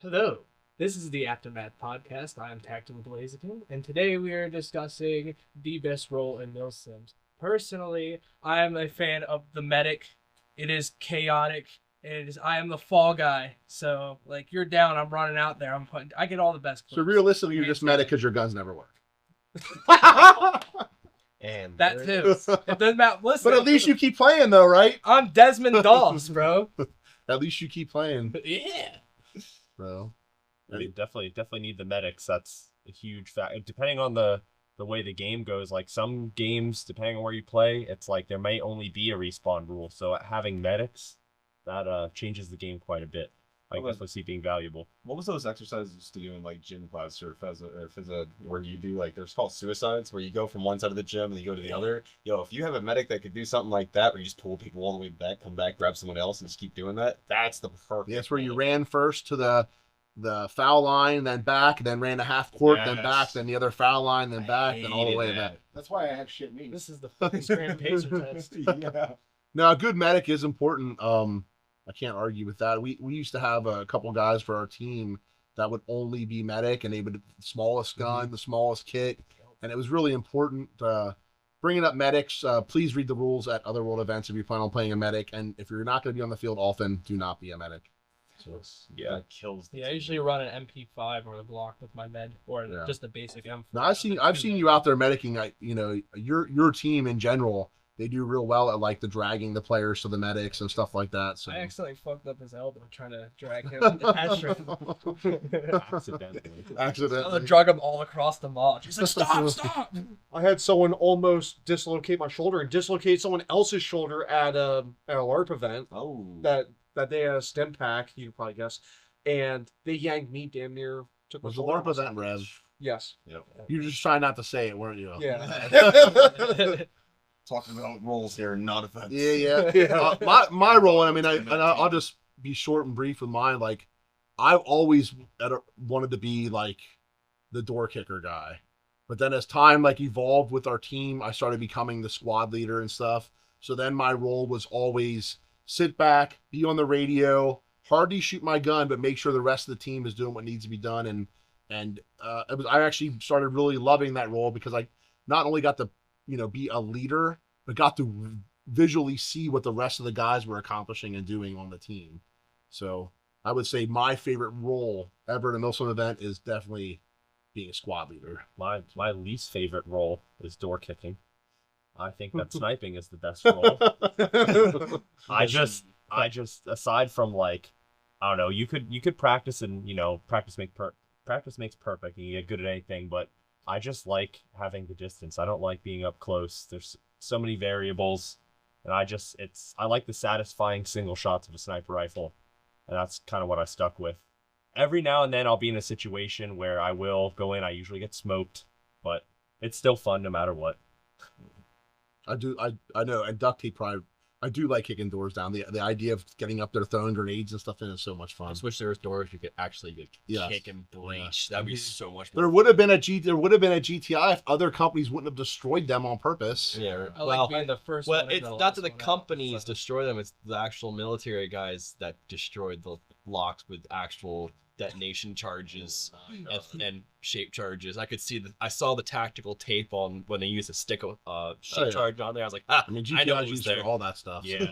Hello, this is the Aftermath Podcast. I am Tactical Blaziken, and today we are discussing the best role in Mill Sims. Personally, I am a fan of the medic. It is chaotic. I am the fall guy. So, like, you're down, I'm running out there. I get all the best So clips. realistically, you're just medic because your guns never work. And That too. It doesn't matter. Listen, But at least you keep playing, though, right? I'm Desmond Doss, bro. At least you keep playing, Yeah. bro. we definitely need the medics. That's a huge factor. Depending on the way the game goes, like some games, depending on where you play, it's like there may only be a respawn rule. So having medics, that changes the game quite a bit. I definitely see being valuable. What was those exercises you used to do in like gym class or phys where you do like there's called suicides where you go from one side of the gym and you go to the other? Yo, if you have a medic that could do something like that where you just pull people all the way back, come back, grab someone else, and just keep doing that, that's the perfect. That's where you ran first to the foul line, then back, then ran a half court, then back, then the other foul line, then back, then all the way back. That's why I have shit knees. This is the fucking Grand Pacer test. Yeah. Now, a good medic is important. I can't argue with that. We used to have a couple guys for our team that would only be medic, and they would the smallest gun, the smallest kit, and it was really important. Bringing up medics, please read the rules at other world events if you plan on playing a medic, and if you're not going to be on the field often, do not be a medic. So that kills. Yeah, I usually run an MP5 or a Glock with my med, or Yeah. just a basic M4. Now I've seen you out there medicing. Your team in general, they do real well at like the dragging the players to the medics and stuff like that. So I accidentally fucked up his elbow trying to drag him in the Accidentally. I accidentally. drug him all across the mall. He's like, stop! I had someone almost dislocate my shoulder and dislocate someone else's shoulder at a LARP event Oh. that they had a stim pack, you can probably guess, and they yanked me damn near. Took my Was the shoulder LARP off. event, Rev? Yes. You were just trying not to say it, weren't you? Yeah. Talking about roles here, not events. Yeah. Yeah. My role, and I'll just be short and brief with mine. Like, I've always wanted to be like the door kicker guy, but then as time like evolved with our team, I started becoming the squad leader and stuff. So then my role was always sit back, be on the radio, hardly shoot my gun, but make sure the rest of the team is doing what needs to be done. I actually started really loving that role because I not only got to be a leader, but got to visually see what the rest of the guys were accomplishing and doing on the team. So I would say my favorite role ever in a Milsim event is definitely being a squad leader. My least favorite role is door kicking. I think that sniping is the best role. I just aside from like, I don't know, you could practice and practice makes perfect and you get good at anything, but I just like having the distance. I don't like being up close. There's so many variables, and I like the satisfying single shots of a sniper rifle, and that's kind of what I stuck with. Every now and then I'll be in a situation where I will go in. I usually get smoked, but it's still fun no matter what. I know, and duct tape probably. I do like kicking doors down. The idea of getting up there, throwing grenades and stuff in is so much fun. I just wish there was doors you could actually Yes. kick and breach. That'd be so much more. There would have been a GTI if other companies wouldn't have destroyed them on purpose. Yeah, I like being the first well, one. and it's the not last that the one out, companies so. destroy them; it's the actual military guys that destroyed the locks with actual detonation charges and shape charges. I saw the tactical tape on when they used a stick of shape yeah. charge on there. I was like, I know GTI it is was used there. for all that stuff. Yeah,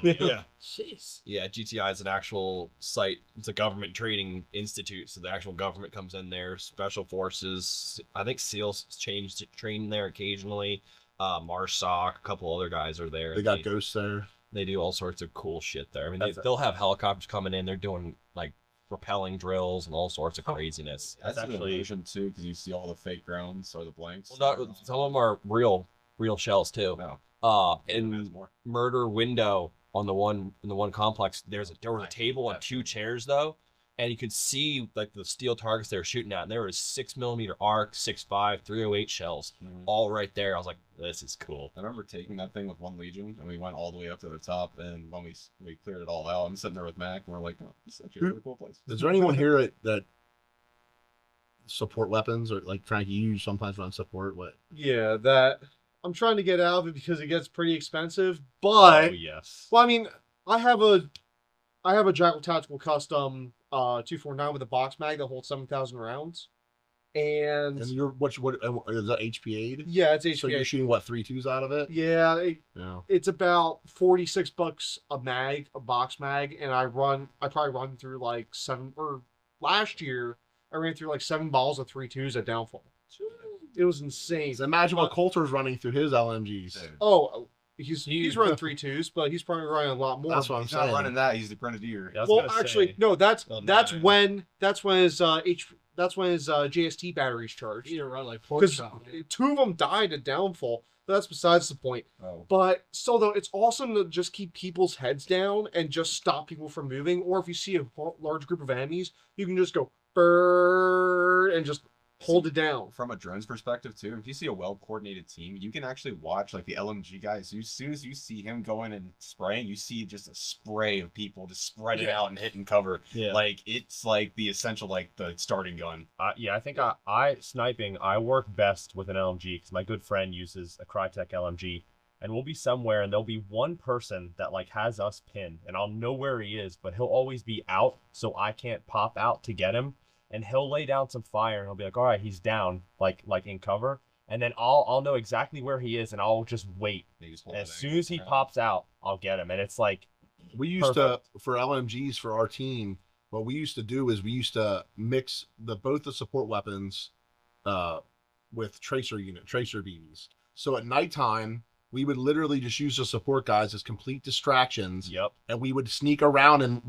Jeez. yeah. GTI is an actual site. It's a government training institute, so the actual government comes in there. Special forces, I think SEALs train there occasionally. MARSOC, a couple other guys are there. They got ghosts there. They do all sorts of cool shit there. I mean, they'll have helicopters coming in. They're doing like rappelling drills and all sorts of craziness. That's That's actually actually- illusion too, because you see all the fake grounds or the blanks. Well, some of them are real shells too. No. In more. Murder Window in the one complex, there was a table and two chairs though, and you could see like the steel targets they were shooting at, and there was 6mm arc, 6.5, 308 shells, all right there. I was like, this is cool. I remember taking that thing with one Legion, and we went all the way up to the top, and when we cleared it all out, I'm sitting there with Mac, and we're like, oh, this is actually a really cool place. Is there anyone here that support weapons or like Frankie? You sometimes run support. What? Yeah, that I'm trying to get out of it because it gets pretty expensive. But Oh yes. well, I mean, I have a Jackal Tactical Custom 249 with a box mag that holds 7,000 rounds. And you're what is that HPA'd? yeah, it's HPA. So you're shooting what 3.2s out of it? Yeah, Yeah. it's about $46 a mag, a box mag, and I probably run through like last year I ran through like 7 balls of 3.2s at Downfall. It was insane. So imagine what Coulter's running through his LMGs. Oh, he's running 3.2s, but he's probably running a lot more. That's what I'm He's saying. not running that. He's the Grenadier. Yeah, I was Well, gonna actually, say, no. That's Oh, when his JST batteries charged. You need to run like pork Because chop. 2 of them died at Downfall. But that's besides the point. Oh. But still, though, it's awesome to just keep people's heads down and just stop people from moving. Or if you see a large group of enemies, you can just go bird and just hold it down. From a drone's perspective too, if you see a well-coordinated team, you can actually watch like the LMG guys. As soon as you see him going and spraying, you see just a spray of people just spreading out and hitting cover. Yeah. Like it's like the essential, like the starting gun. I think I sniping, I work best with an LMG because my good friend uses a Crytek LMG, and we'll be somewhere and there'll be one person that like has us pinned, and I'll know where he is, but he'll always be out, so I can't pop out to get him. And he'll lay down some fire, and he'll be like, "All right, he's down, like in cover." And then I'll know exactly where he is, and I'll just wait. And as soon as he pops out, I'll get him. And it's like We used to, for LMGs for our team, what we used to do is we used to mix both the support weapons with tracer BBs. So at nighttime, we would literally just use the support guys as complete distractions. Yep. And we would sneak around, and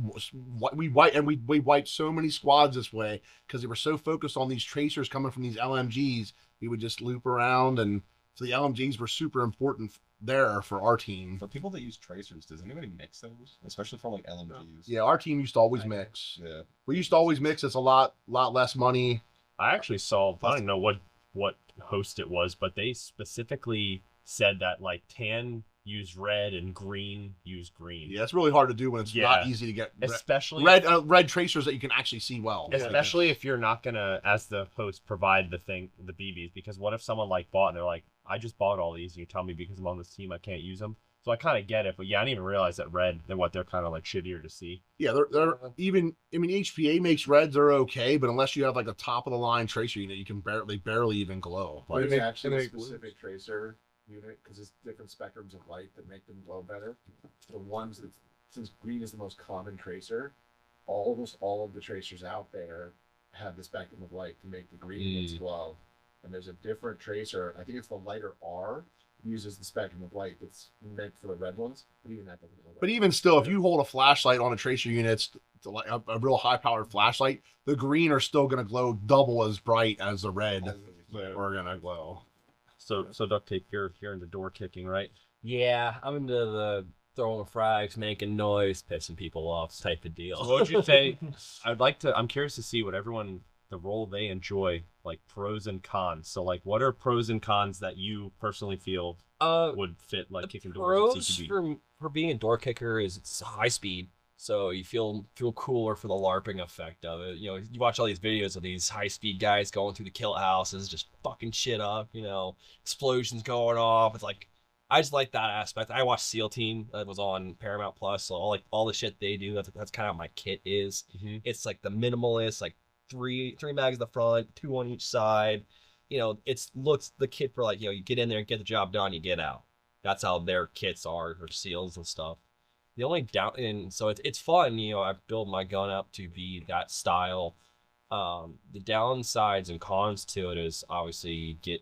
we wiped so many squads this way because they were so focused on these tracers coming from these LMGs. We would just loop around, and so the LMGs were super important there for our team. For people that use tracers, does anybody mix those, especially for like LMGs? Yeah, our team used to always mix. Yeah. We used to always mix. It's a lot less money. I actually saw, I don't know what host it was, but they specifically said that like tan use red and green use green. Yeah, it's really hard to do when it's not easy to get Especially red tracers that you can actually see well. Especially if you're not gonna, as the host, provide the BBs, because what if someone like bought and they're like, I just bought all these and you tell me because I'm on this team I can't use them. So I kind of get it, but yeah, I didn't even realize that red, they're kind of like shittier to see. Yeah, they're even. I mean, HPA makes reds, they're okay, but unless you have like a top of the line tracer unit, you can barely even glow. There's Like, actually a specific tracer unit because it's different spectrums of light that make them glow better. The ones that, since green is the most common tracer, almost all of the tracers out there have the spectrum of light to make the green ones glow. And there's a different tracer, I think it's the lighter R, uses the spectrum of light that's meant for the red ones. But even that doesn't glow. but even still, if you hold a flashlight on a tracer unit, to like a real high powered flashlight, the green are still gonna glow double as bright as the red are gonna glow. So Duct Tape, you're into door kicking, right? Yeah, I'm into the throwing frags, making noise, pissing people off type of deal. So what would you say? I'm curious to see what the role they enjoy, like pros and cons. So like, what are pros and cons that you personally feel would fit like kicking doors at Pros CQB? for being a door kicker is it's high speed, so you feel cooler for the LARPing effect of it. You know, you watch all these videos of these high speed guys going through the kill houses, just fucking shit up. You know, explosions going off. It's like, I just like that aspect. I watched SEAL Team that was on Paramount Plus, so all the shit they do. That's kind of what my kit is. Mm-hmm. It's like the minimalist, like three mags in the front, 2 on each side. You know, looks the kit for like, you know, you get in there and get the job done, you get out. That's how their kits are for SEALs and stuff. The only and so it's fun, you know, I build my gun up to be that style. The downsides and cons to it is obviously you get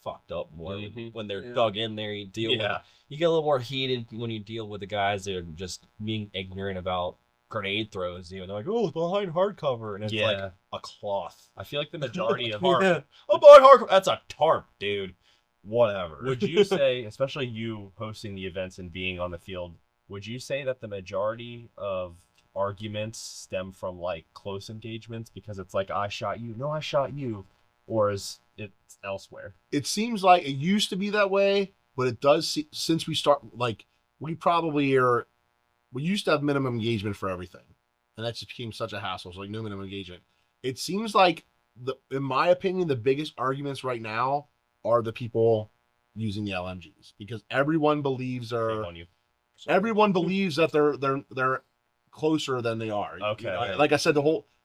fucked up more when they're dug in there. You get a little more heated when you deal with the guys that are just being ignorant about grenade throws. You know, they're like, oh, it's behind hardcover, and it's like a cloth. I feel like the majority of behind hardcover. That's a tarp, dude. Whatever. Would you say, especially you hosting the events and being on the field, would you say that the majority of arguments stem from like close engagements because it's like, I shot you, no, I shot you, or is it elsewhere? It seems like it used to be that way, but it does since we start like we used to have minimum engagement for everything, and that just became such a hassle. So like no minimum engagement. It seems like in my opinion, the biggest arguments right now are the people using the LMGs because everyone believes that closer than they are. Okay. Like I said,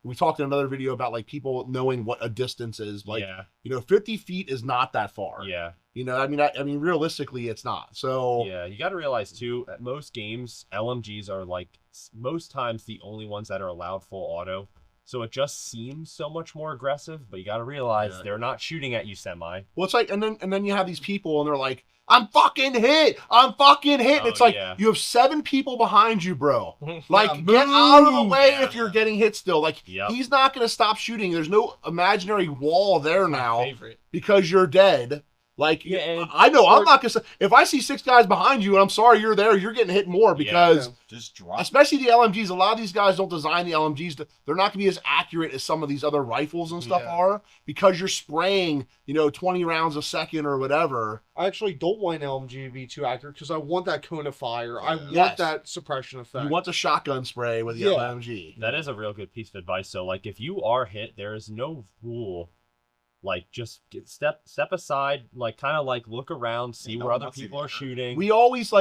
we talked in another video about like people knowing what a distance is. Like, yeah. 50 feet is not that far. Yeah. I mean, realistically, it's not. So yeah, you got to realize too, at most games, LMGs are like most times the only ones that are allowed full auto. So it just seems so much more aggressive, but you got to realize they're not shooting at you semi. Well, it's like, and then you have these people, and they're like, "I'm fucking hit! I'm fucking hit!" And it's like you have 7 people behind you, bro. Like, get out of the way if you're getting hit still. Like, he's not gonna stop shooting. There's no imaginary wall there now because you're dead. Like, I know I'm not gonna. If I see 6 guys behind you, and I'm sorry you're there, you're getting hit more because just drop. Especially the LMGs. A lot of these guys don't design the LMGs. They're not gonna be as accurate as some of these other rifles and stuff are because you're spraying, 20 rounds a second or whatever. I actually don't want an LMG to be too accurate because I want that cone of fire. I want that suppression effect. You want the shotgun spray with the LMG. That is a real good piece of advice. So, like, if you are hit, there is no rule. Like, just step aside, like, kind of like look around, see where other people are shooting. We always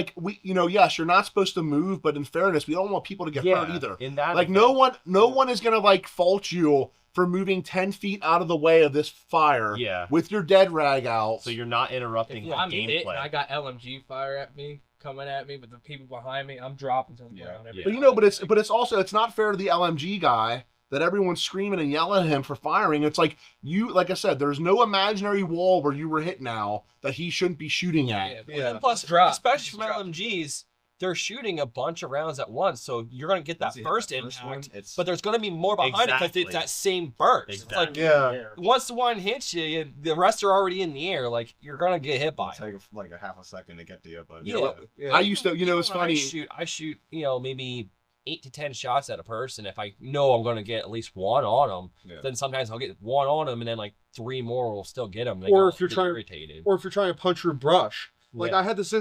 yes, you're not supposed to move, but in fairness, we don't want people to get hurt either. In that, like, no one is gonna like fault you for moving 10 feet out of the way of this fire. With your dead rag out, so you're not interrupting I'm gameplay. hit and I got LMG fire at me. Coming at me, but the people behind me, I'm dropping to the ground. But it's also, it's not fair to the LMG guy that everyone's screaming and yelling at him for firing. It's like like I said, there's no imaginary wall where you were hit now that he shouldn't be shooting at. And plus, especially from LMGs, they're shooting a bunch of rounds at once, so you're going to get that first impact, but there's going to be more behind it because it's that same burst. Exactly. It's like, once the one hits you, the rest are already in the air. Like, you're going to get hit by it. Take like a half a second to get to you, but I used to, it's funny. I shoot, maybe 8 to 10 shots at a person. If I know I'm going to get at least one on them, then sometimes I'll get one on them, and then like 3 more will still get them. Or if you're trying to punch through brush, like I had this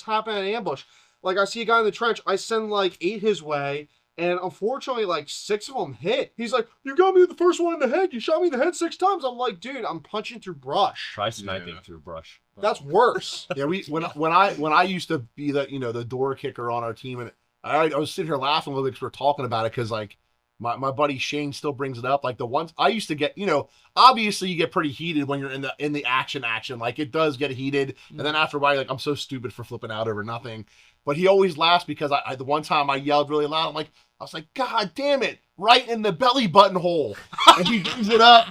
happen at an ambush. Like, I see a guy in the trench, I send like 8 his way, and unfortunately like 6 of them hit. He's like, "You got me the first one in the head. You shot me in the head 6 times." I'm like, "Dude, I'm punching through brush." Try sniping through brush. That's worse. When I used to be the door kicker on our team, and I was sitting here laughing a little bit because we're talking about it because like my buddy Shane still brings it up. Like the ones I used to get, obviously you get pretty heated when you're in the action. Like it does get heated, and then after a while, like, I'm so stupid for flipping out over nothing. But he always laughs because the one time I yelled really loud. I was like, "God damn it!" Right in the belly button hole, and he brings it up.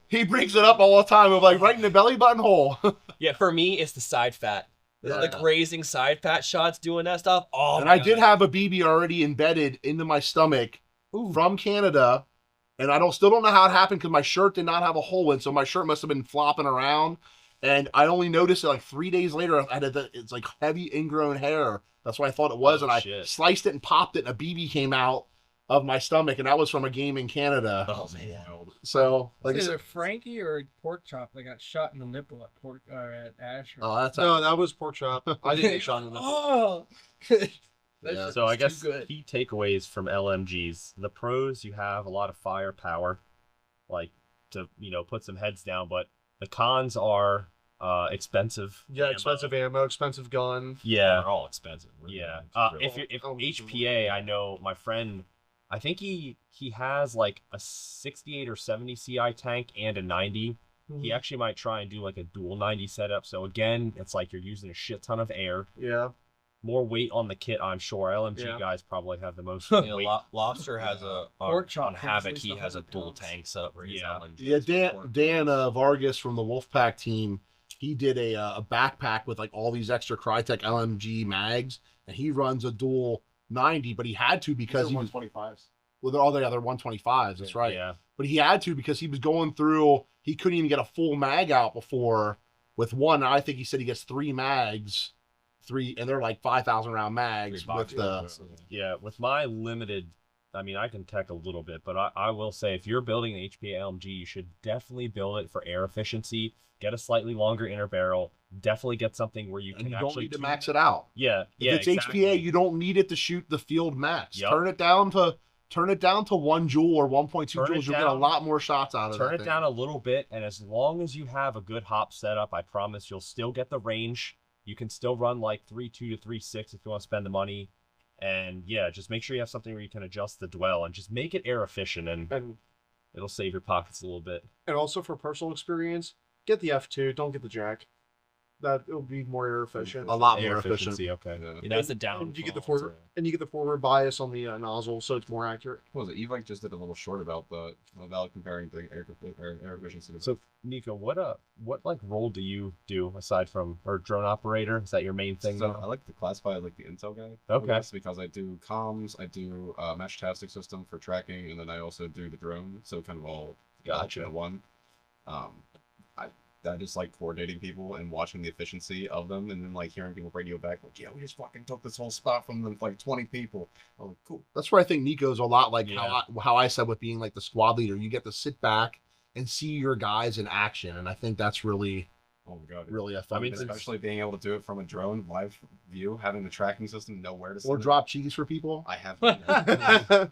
He brings it up all the time. I'm like, right in the belly button hole. Yeah, for me, it's the side fat. Like raising side fat shots, doing that stuff. Oh, and I did have a BB already embedded into my stomach from Canada, and I still don't know how it happened because my shirt did not have a hole in, so my shirt must have been flopping around. And I only noticed it like 3 days later. It's like heavy ingrown hair. That's what I thought it was, and I sliced it and popped it, and a BB came out of my stomach, and that was from a game in Canada. Oh man! So like, either Frankie or Pork Chop that got shot in the nipple at Asher. Oh, that was Pork Chop. I didn't get shot in the nipple. Oh. So I guess key takeaways from LMGs: the pros, you have a lot of firepower, like to put some heads down, but the cons are expensive. Expensive ammo, expensive gun. Yeah, they're all expensive. Really. Yeah. If HPA, I know my friend. I think he has like a 68 or 70 CI tank and a 90. He actually might try and do like a dual 90 setup. So again, it's like you're using a shit ton of air. Yeah. More weight on the kit, I'm sure. LMG guys probably have the most weight. Lobster has on Havoc. He has a dual tank setup where he's Dan Vargas from the Wolfpack team. He did a backpack with like all these extra Crytek LMG mags, and he runs a dual 90, but he had to because he was 125s. Well, they're all the other 125s. That's right. Yeah. But he had to because he was going through. He couldn't even get a full mag out before with one. I think he said he gets 3 mags, and they're like 5,000 round mags with the. Yeah, with my limited. I mean, I can tech a little bit, but I will say if you're building an HPA LMG, you should definitely build it for air efficiency. Get a slightly longer inner barrel. Definitely get something where you can don't need to max it out. Yeah, if it's HPA, you don't need it to shoot the field max. Yep. Turn it down to 1 joule or 1.2 joules. You'll get a lot more shots out of it. Turn it down a little bit, and as long as you have a good hop setup, I promise you'll still get the range. You can still run like 3.2 to 3.6 if you want to spend the money. And yeah, just make sure you have something where you can adjust the dwell and just make it air efficient, and And it'll save your pockets a little bit. also for personal experience, get the F2. Don't get the Jack. That it'll be more air efficient. A lot Air more efficient. efficiency, okay. Yeah. That's the And down. you get the forward bias on the nozzle, so it's more accurate. What was it? Evike just did a little short about comparing the air efficiency. So Nico, what like role do you do aside from or drone operator? Is that your main thing? So now? I like to classify like the intel guy. Okay. That's because I do comms, I do mesh tastic system for tracking, and then I also do the drone. So kind of all Gotcha. into one. I just like coordinating people and watching the efficiency of them, and then like hearing people radio back like, "Yeah, we just fucking took this whole spot from them, like 20 people." I'm like, cool. That's where I think Nico's a lot like Yeah. how I said with being like the squad leader. You get to sit back and see your guys in action, and I think that's really Oh my god. really a fun. I mean, thing. Especially being able to do it from a drone live view, having the tracking system, know where to or send it. drop cheese for people. I have. I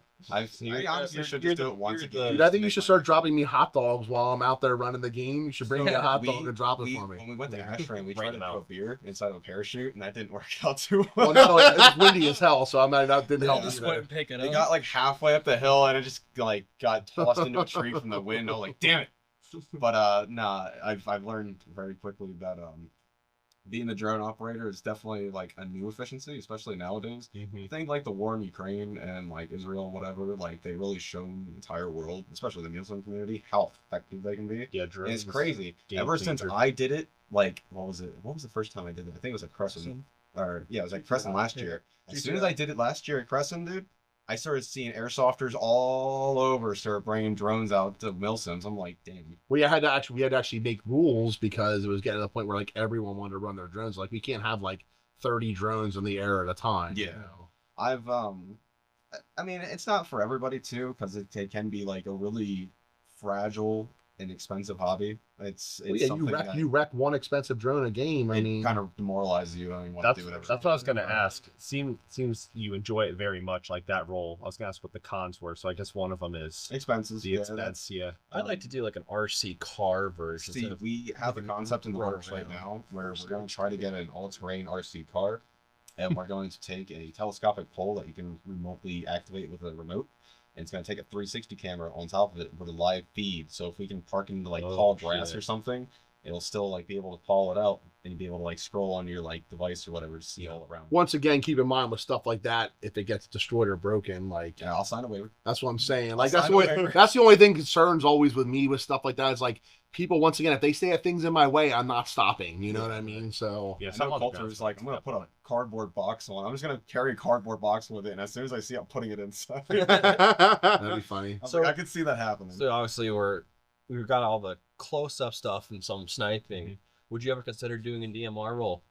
You're- honestly should you're just do it once. you're a game Dude, I just think to you make should my- start dropping me hot dogs while I'm out there running the game. You should bring me a hot We- dog and drop it we- for me. When we went to Ashram, we Bring tried to them throw out. beer inside of a parachute, and that didn't work out too Well, well. no, it was windy as hell, so that didn't help. Yeah. Just either. went and pick it It up. got like halfway up the hill, and it just like got tossed into a tree from the wind. I was like, damn it! But nah, I've learned very quickly that being a drone operator is definitely like a new efficiency, especially nowadays. I think like the war in Ukraine and like Israel, whatever, like they really shown the entire world, especially the Muslim community, how effective they can be. Yeah, And drones. it's crazy. game Ever since changer. I did it, like what was it? What was the first time I did it? I think it was at Crescent. Or yeah, it was at Crescent last year. As soon as I did it last year at Crescent, dude, I started seeing airsofters all over start bringing drones out to milsims. I'm like, damn. We had to actually make rules because it was getting to the point where like everyone wanted to run their drones. Like we can't have like 30 drones in the air at a time. Yeah. I've I mean, it's not for everybody too, because it can be like a really fragile and expensive hobby. It's Well, yeah, something that you wreck one expensive drone a game. I it mean, kind of demoralizes you. I mean, want That's to do whatever. what I was gonna ask. Seems you enjoy it very much, like that role. I was gonna ask what the cons were, so I guess one of them is Expenses. the yeah, expense. Yeah. I'd like to do like an RC car version. See, instead of- we have a concept in the run works right around. now where we're going to try to get an all-terrain RC car, and we're going to take a telescopic pole that you can remotely activate with a remote, and it's going to take a 360 camera on top of it with a live feed. So if we can park into like Oh, tall grass shit. or something, it'll still like be able to call it out and be able to like scroll on your like device or whatever to see all around. once again, keep in mind with stuff like that, if it gets destroyed or broken, like Yeah, I'll sign a waiver. that's what I'm saying. Like I'll that's sign the a only waiver. that's the only thing concerns always with me with stuff like that is like people once again if they say things in my way, I'm not stopping. You know what I mean? So Yeah. I Some know other Coulter guys is like, I'm don't gonna put have a cardboard box on. I'm just gonna carry a cardboard box with it, and as soon as I see I'm putting it inside, that'd be funny. I'm So- like, I could see that happening. So obviously we've got all the close-up stuff and some sniping. Mm-hmm. Would you ever consider doing a DMR role?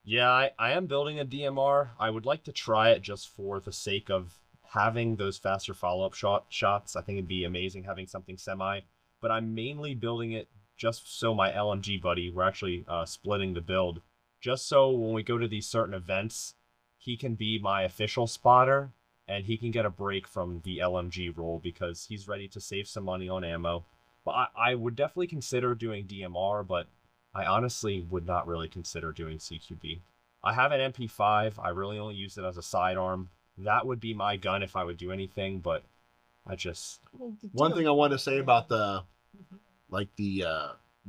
Yeah, I am building a DMR. I would like to try it just for the sake of having those faster follow-up shots. I think it'd be amazing having something semi. But I'm mainly building it just so my LMG buddy, we're actually splitting the build, just so when we go to these certain events, he can be my official spotter and he can get a break from the LMG role because he's ready to save some money on ammo. But I would definitely consider doing DMR, but I honestly would not really consider doing CQB. I have an MP5. I really only use it as a sidearm. That would be my gun if I would do anything, but I just... One thing I wanted to say about the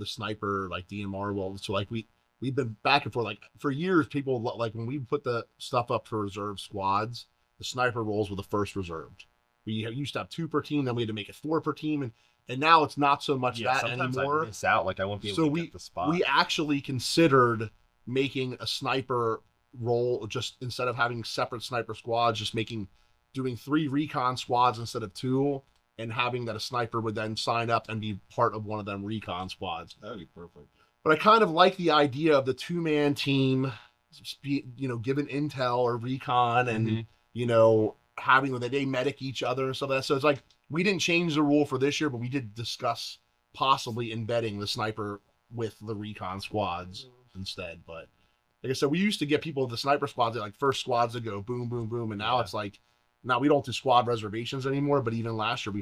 sniper like DMR well, so like we've been back and forth like for years. People like when we put the stuff up for reserve squads, the sniper roles were the first reserved. We used to have 2 per team, then we had to make it 4 per team, and now it's not so much Yeah, that sometimes anymore. I miss out. Like I won't be able So to we get the spot. we actually considered making a sniper role just instead of having separate sniper squads, just doing 3 recon squads instead of 2, and having that a sniper would then sign up and be part of one of them recon squads. That would be perfect. But I kind of like the idea of the 2-man team, given intel or recon and Mhm. having that they medic each other and stuff like that. So it's like we didn't change the rule for this year, but we did discuss possibly embedding the sniper with the recon squads instead. But like I said, we used to get people the sniper squads, like first squads to go boom, boom, boom, and now it's like Now we don't do squad reservations anymore, but even last year we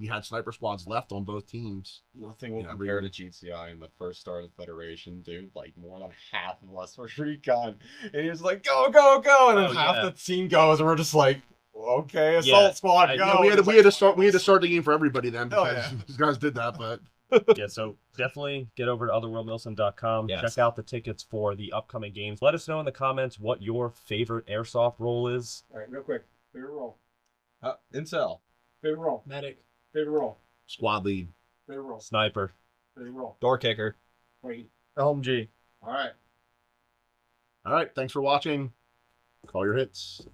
had sniper squads left on both teams. Nothing will Yeah, compare to GTI in the first start of the Federation, dude. Like, more than half of us were recon. And he was like, go, go, go! And then Oh, half yeah. the team goes, and we're just like, okay, assault squad, I- go! Yeah, we had And to, it's like, we had to start the game for everybody then Oh, because yeah. these guys did that. But Yeah, so definitely get over to otherworldmilsim.com. Yes. Check out the tickets for the upcoming games. Let us know in the comments what your favorite airsoft role is. All right, real quick. Favorite roll. Intel. Favorite roll. Medic. Favorite roll. squad lead. Favorite roll. Sniper. Favorite roll. Door kicker. Wait. LMG. All right. All right, thanks for watching. Call your hits.